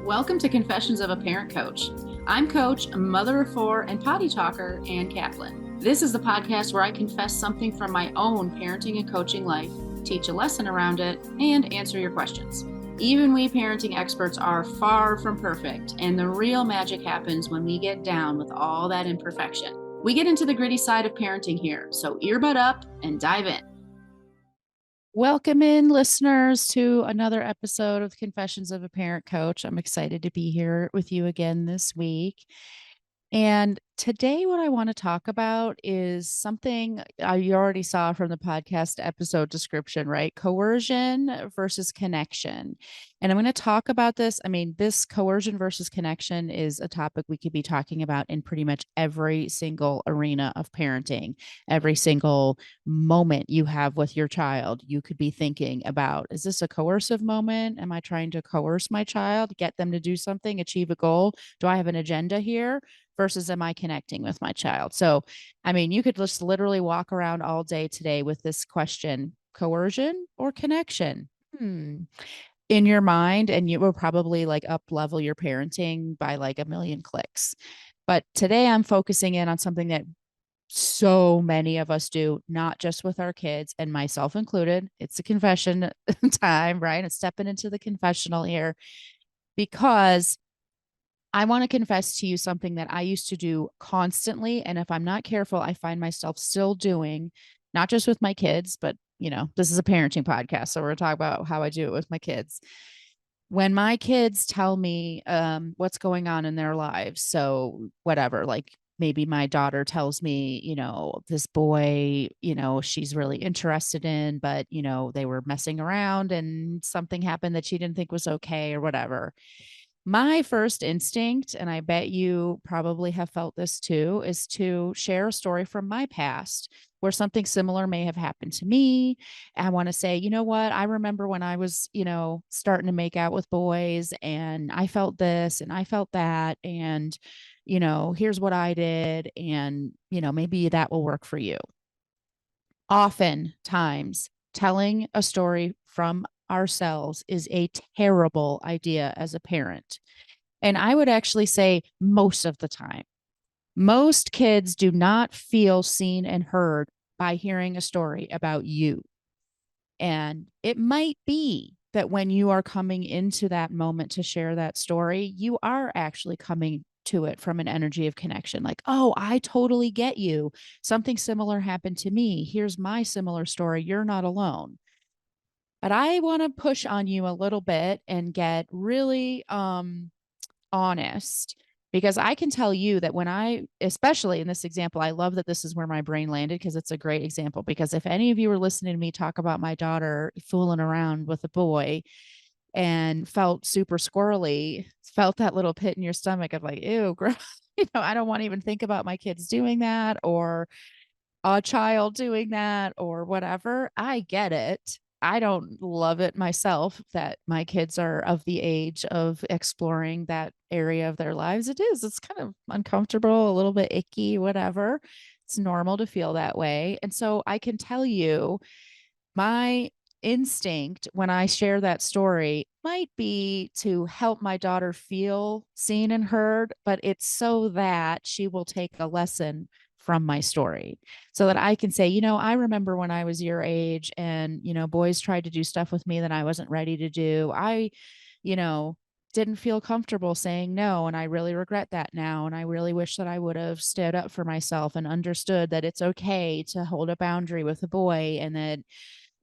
Welcome to Confessions of a Parent Coach. I'm Coach, a mother of four, and potty talker, Ann Kaplan. This is the podcast where I confess something from my own parenting and coaching life, teach a lesson around it, and answer your questions. Even we parenting experts are far from perfect, and the real magic happens when we get down with all that imperfection. We get into the gritty side of parenting here, so earbud up and dive in. Welcome in, listeners, to another episode of Confessions of a Parent Coach. I'm excited to be here with you again this week. And today, what I want to talk about is something you already saw from the podcast episode description, right? Coercion versus connection. And I'm going to talk about this. I mean, this coercion versus connection is a topic we could be talking about in pretty much every single arena of parenting. Every single moment you have with your child, you could be thinking about, is this a coercive moment? Am I trying to coerce my child, get them to do something, achieve a goal? Do I have an agenda here? Versus am I connecting with my child? So, I mean, you could just literally walk around all day today with this question, coercion or connection? In your mind, and you will probably like up level your parenting by like a million clicks. But today I'm focusing in on something that so many of us do, not just with our kids and myself included. It's a confession time, right? It's stepping into the confessional here because I want to confess to you something that I used to do constantly. And if I'm not careful, I find myself still doing, not just with my kids, but this is a parenting podcast. So we're going to talk about how I do it with my kids. When my kids tell me what's going on in their lives, so whatever, like maybe my daughter tells me, this boy, she's really interested in, but, they were messing around and something happened that she didn't think was okay or whatever. My first instinct, and I bet you probably have felt this too, is to share a story from my past where something similar may have happened to me. I want to say, you know what? I remember when I was, starting to make out with boys and I felt this and I felt that. And, here's what I did. And, maybe that will work for you. Oftentimes, telling a story from ourselves is a terrible idea as a parent. And I would actually say most of the time, most kids do not feel seen and heard by hearing a story about you. And it might be that when you are coming into that moment to share that story, you are actually coming to it from an energy of connection. Like, oh, I totally get you. Something similar happened to me. Here's my similar story. You're not alone. But I want to push on you a little bit and get really honest, because I can tell you that when especially in this example, I love that this is where my brain landed because it's a great example. Because if any of you were listening to me talk about my daughter fooling around with a boy and felt super squirrely, felt that little pit in your stomach of like, ew, gross. I don't want to even think about my kids doing that or a child doing that or whatever. I get it. I don't love it myself that my kids are of the age of exploring that area of their lives. It's kind of uncomfortable, a little bit icky, whatever. It's normal to feel that way. And so I can tell you my instinct when I share that story might be to help my daughter feel seen and heard, but it's so that she will take a lesson from my story so that I can say, I remember when I was your age and, boys tried to do stuff with me that I wasn't ready to do. You know, didn't feel comfortable saying no. And I really regret that now. And I really wish that I would have stood up for myself and understood that it's okay to hold a boundary with a boy and that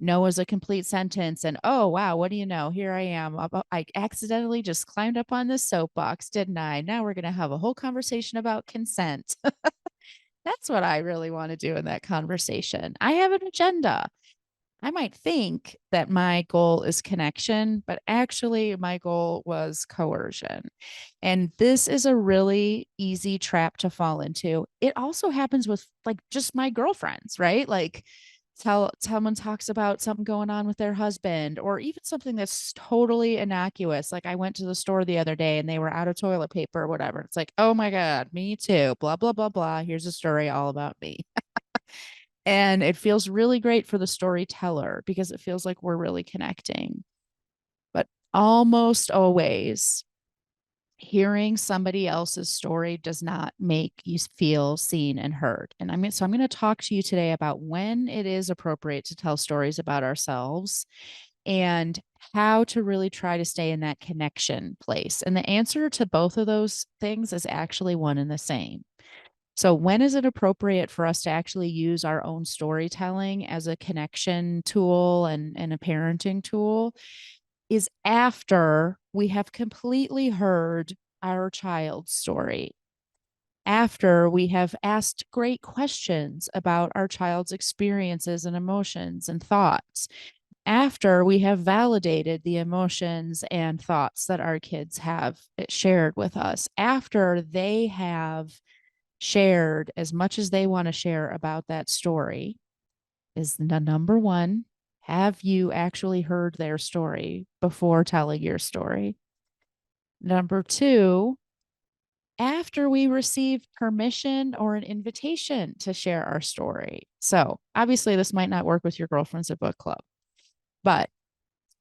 no is a complete sentence. And oh, wow, what do you know? Here I am. I accidentally just climbed up on this soapbox, didn't I? Now we're going to have a whole conversation about consent. That's what I really want to do in that conversation. I have an agenda. I might think that my goal is connection, but actually my goal was coercion. And this is a really easy trap to fall into. It also happens with like just my girlfriends, right? Like someone talks about something going on with their husband or even something that's totally innocuous. Like I went to the store the other day and they were out of toilet paper or whatever. It's like, oh my God, me too. Blah, blah, blah, blah. Here's a story all about me. And it feels really great for the storyteller because it feels like we're really connecting. But almost always, Hearing somebody else's story does not make you feel seen and heard. And I'm going to talk to you today about when it is appropriate to tell stories about ourselves and how to really try to stay in that connection place. And the answer to both of those things is actually one and the same. So, when is it appropriate for us to actually use our own storytelling as a connection tool and a parenting tool? Is after we have completely heard our child's story, after we have asked great questions about our child's experiences and emotions and thoughts, after we have validated the emotions and thoughts that our kids have shared with us, after they have shared as much as they want to share about that story, is the number one. Have you actually heard their story before telling your story? Number two, after we receive permission or an invitation to share our story. So, obviously, this might not work with your girlfriends at book club, but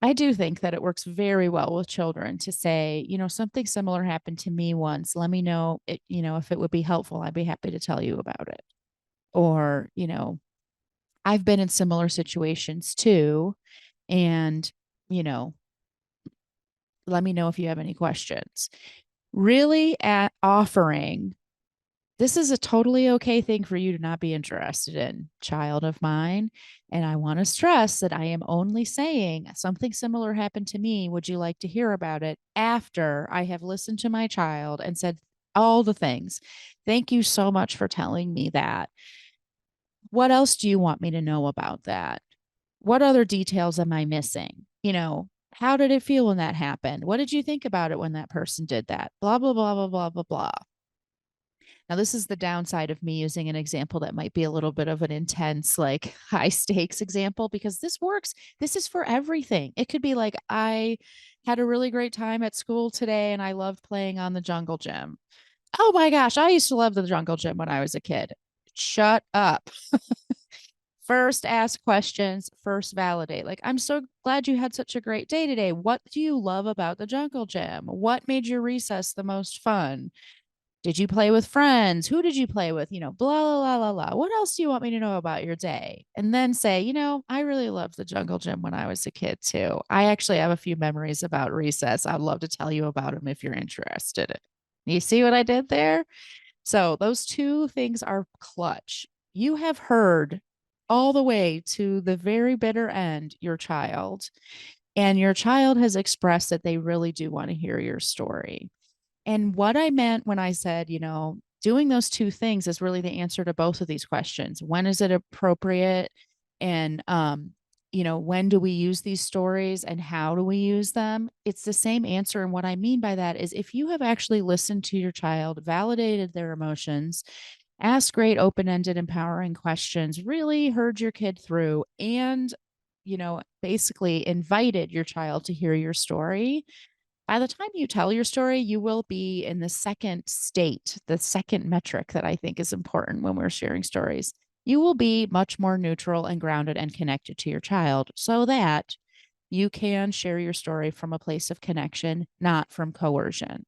I do think that it works very well with children to say, something similar happened to me once. Let me know if it would be helpful. I'd be happy to tell you about it. Or, I've been in similar situations too. And, you know, let me know if you have any questions. Really at offering, this is a totally okay thing for you to not be interested in, child of mine. And I want to stress that I am only saying something similar happened to me. Would you like to hear about it? After I have listened to my child and said all the things. Thank you so much for telling me that. What else do you want me to know about that? What other details am I missing? How did it feel when that happened? What did you think about it when that person did that? Blah, blah, blah, blah, blah, blah, blah. Now, this is the downside of me using an example that might be a little bit of an intense, like high stakes example, because this works. This is for everything. It could be like, I had a really great time at school today and I loved playing on the jungle gym. Oh my gosh, I used to love the jungle gym when I was a kid. Shut up. First ask questions, first validate. Like, I'm so glad you had such a great day today. What do you love about the jungle gym? What made your recess the most fun? Did you play with friends? Who did you play with? Blah, blah, blah, blah, blah. What else do you want me to know about your day? And then say, I really loved the jungle gym when I was a kid too. I actually have a few memories about recess. I'd love to tell you about them if you're interested. You see what I did there? So those two things are clutch. You have heard all the way to the very bitter end your child, and your child has expressed that they really do want to hear your story. And what I meant when I said, doing those two things is really the answer to both of these questions. When is it appropriate? And, when do we use these stories and how do we use them? It's the same answer. And what I mean by that is if you have actually listened to your child, validated their emotions, asked great open ended, empowering questions, really heard your kid through, and, basically invited your child to hear your story, by the time you tell your story, you will be in the second state, the second metric that I think is important when we're sharing stories. You will be much more neutral and grounded and connected to your child so that you can share your story from a place of connection, not from coercion.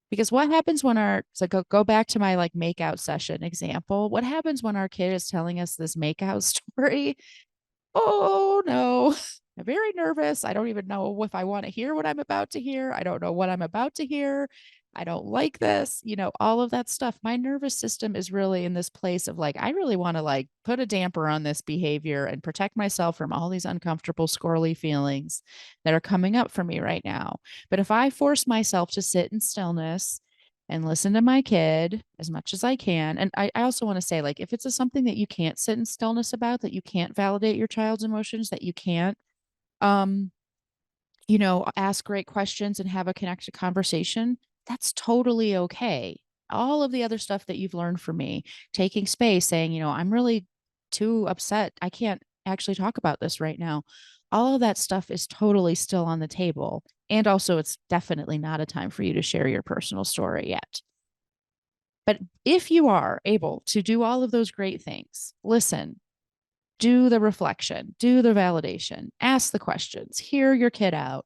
Because what happens when go back to my like makeout session example, what happens when our kid is telling us this makeout story? Oh no, I'm very nervous. I don't even know if I want to hear what I'm about to hear. I don't know what I'm about to hear. I don't like this, all of that stuff. My nervous system is really in this place of like, I really want to like put a damper on this behavior and protect myself from all these uncomfortable, squirrely feelings that are coming up for me right now. But if I force myself to sit in stillness and listen to my kid as much as I can. And I also want to say, like, if it's something that you can't sit in stillness about, that you can't validate your child's emotions, that you can't, um, ask great questions and have a connected conversation, that's totally okay. All of the other stuff that you've learned from me, taking space, saying, I'm really too upset. I can't actually talk about this right now. All of that stuff is totally still on the table. And also, it's definitely not a time for you to share your personal story yet. But if you are able to do all of those great things, listen, do the reflection, do the validation, ask the questions, hear your kid out.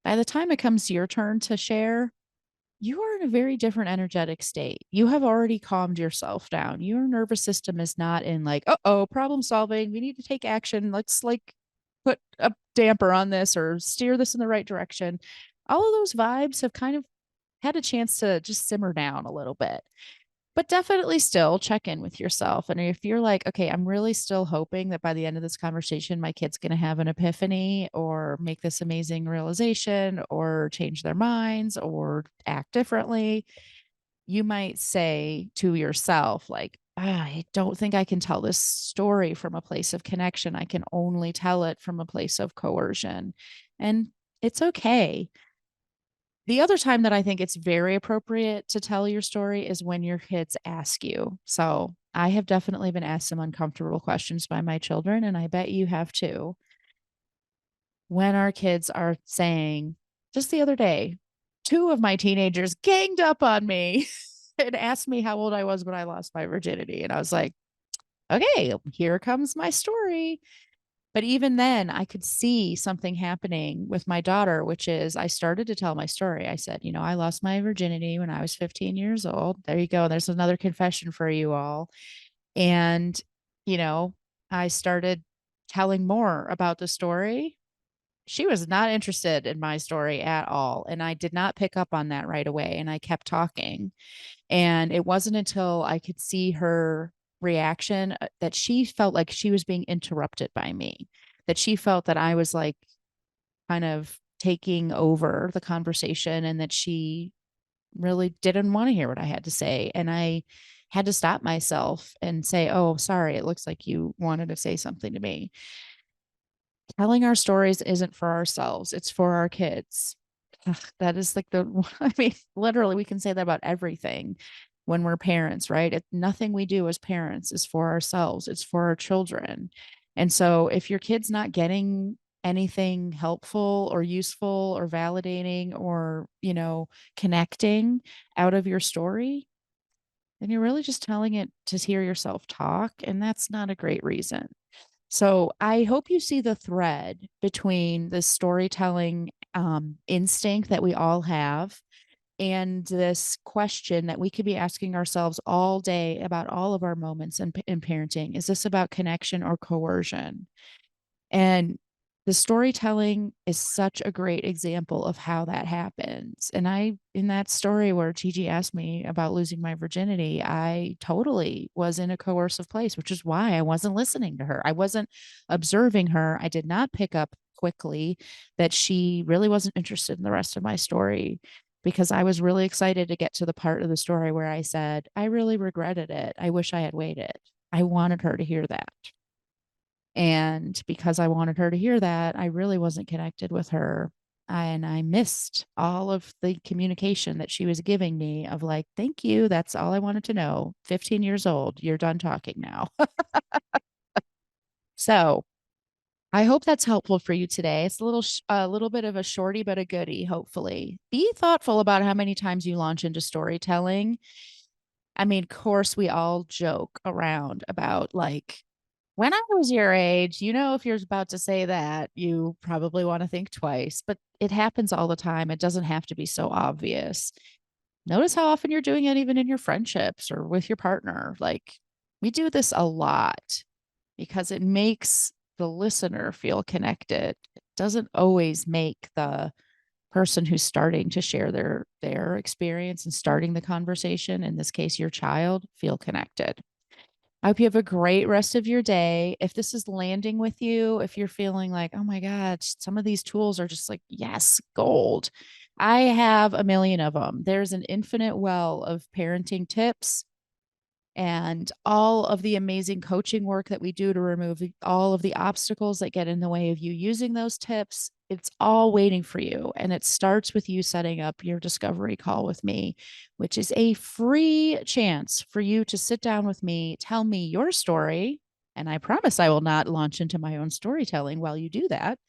By the time it comes to your turn to share, you are in a very different energetic state. You have already calmed yourself down. Your nervous system is not in like, oh, problem solving. We need to take action. Let's like put a damper on this or steer this in the right direction. All of those vibes have kind of had a chance to just simmer down a little bit. But definitely still check in with yourself. And if you're like, okay, I'm really still hoping that by the end of this conversation, my kid's going to have an epiphany or make this amazing realization or change their minds or act differently, you might say to yourself, like, I don't think I can tell this story from a place of connection. I can only tell it from a place of coercion. And it's okay. The other time that I think it's very appropriate to tell your story is when your kids ask you. So I have definitely been asked some uncomfortable questions by my children, and I bet you have too. When our kids are saying, just the other day, two of my teenagers ganged up on me and asked me how old I was when I lost my virginity. And I was like, okay, here comes my story. But even then, I could see something happening with my daughter, which is I started to tell my story. I said, I lost my virginity when I was 15 years old. There you go. There's another confession for you all. And, you know, I started telling more about the story. She was not interested in my story at all. And I did not pick up on that right away. And I kept talking. And it wasn't until I could see her reaction that she felt like she was being interrupted by me, that she felt that I was like kind of taking over the conversation and that she really didn't want to hear what I had to say. And I had to stop myself and say, oh, sorry, it looks like you wanted to say something to me. Telling our stories isn't for ourselves, it's for our kids. Ugh, that is like I mean, literally, we can say that about everything when we're parents, right? Nothing we do as parents is for ourselves, it's for our children. And so if your kid's not getting anything helpful or useful or validating or, connecting out of your story, then you're really just telling it to hear yourself talk. And that's not a great reason. So I hope you see the thread between the storytelling instinct that we all have and this question that we could be asking ourselves all day about all of our moments in parenting. Is this about connection or coercion? And the storytelling is such a great example of how that happens. And in that story where Gigi asked me about losing my virginity, I totally was in a coercive place, which is why I wasn't listening to her. I wasn't observing her. I did not pick up quickly that she really wasn't interested in the rest of my story because I was really excited to get to the part of the story where I said, I really regretted it. I wish I had waited. I wanted her to hear that. And because I wanted her to hear that, I really wasn't connected with her. And I missed all of the communication that she was giving me of like, thank you. That's all I wanted to know. 15 years old. You're done talking now. So I hope that's helpful for you today. It's a little bit of a shorty, but a goodie, hopefully. Be thoughtful about how many times you launch into storytelling. I mean, of course, we all joke around about like, when I was your age, if you're about to say that, you probably want to think twice, but it happens all the time. It doesn't have to be so obvious. Notice how often you're doing it, even in your friendships or with your partner. Like, we do this a lot because it makes the listener feel connected. It doesn't always make the person who's starting to share their experience and starting the conversation, in this case, your child, feel connected. I hope you have a great rest of your day. If this is landing with you, if you're feeling like, oh my God, some of these tools are just like, yes, gold. I have a million of them. There's an infinite well of parenting tips and all of the amazing coaching work that we do to remove all of the obstacles that get in the way of you using those tips. It's all waiting for you. And it starts with you setting up your discovery call with me, which is a free chance for you to sit down with me, tell me your story. And I promise I will not launch into my own storytelling while you do that.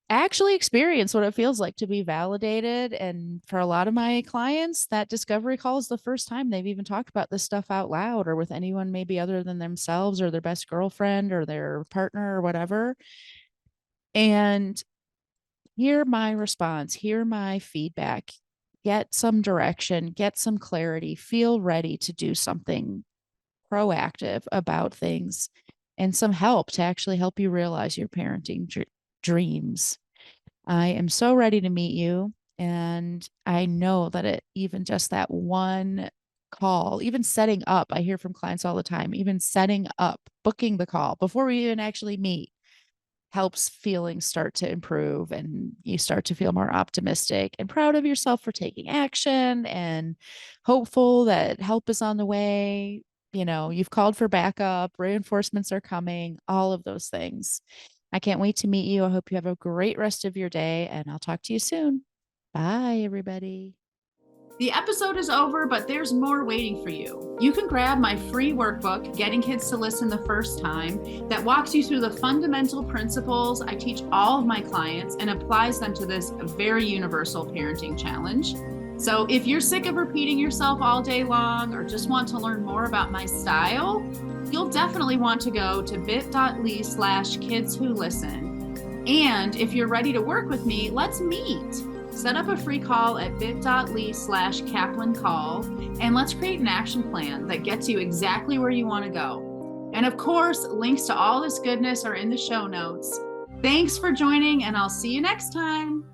Actually experience what it feels like to be validated. And for a lot of my clients, that discovery call is the first time they've even talked about this stuff out loud or with anyone maybe other than themselves or their best girlfriend or their partner or whatever. And hear my response, hear my feedback, get some direction, get some clarity, feel ready to do something proactive about things, and some help to actually help you realize your parenting dreams. I am so ready to meet you. And I know that even just that one call, even setting up, I hear from clients all the time, even setting up, booking the call before we even actually meet helps feelings start to improve, and you start to feel more optimistic and proud of yourself for taking action and hopeful that help is on the way. You've called for backup, reinforcements are coming, all of those things. I can't wait to meet you. I hope you have a great rest of your day, and I'll talk to you soon. Bye, everybody. The episode is over, but there's more waiting for you. You can grab my free workbook, Getting Kids to Listen the First Time, that walks you through the fundamental principles I teach all of my clients and applies them to this very universal parenting challenge. So if you're sick of repeating yourself all day long or just want to learn more about my style, you'll definitely want to go to bit.ly/kidswholisten. And if you're ready to work with me, let's meet. Set up a free call at bit.ly/Kaplan call, and let's create an action plan that gets you exactly where you want to go. And of course, links to all this goodness are in the show notes. Thanks for joining, and I'll see you next time.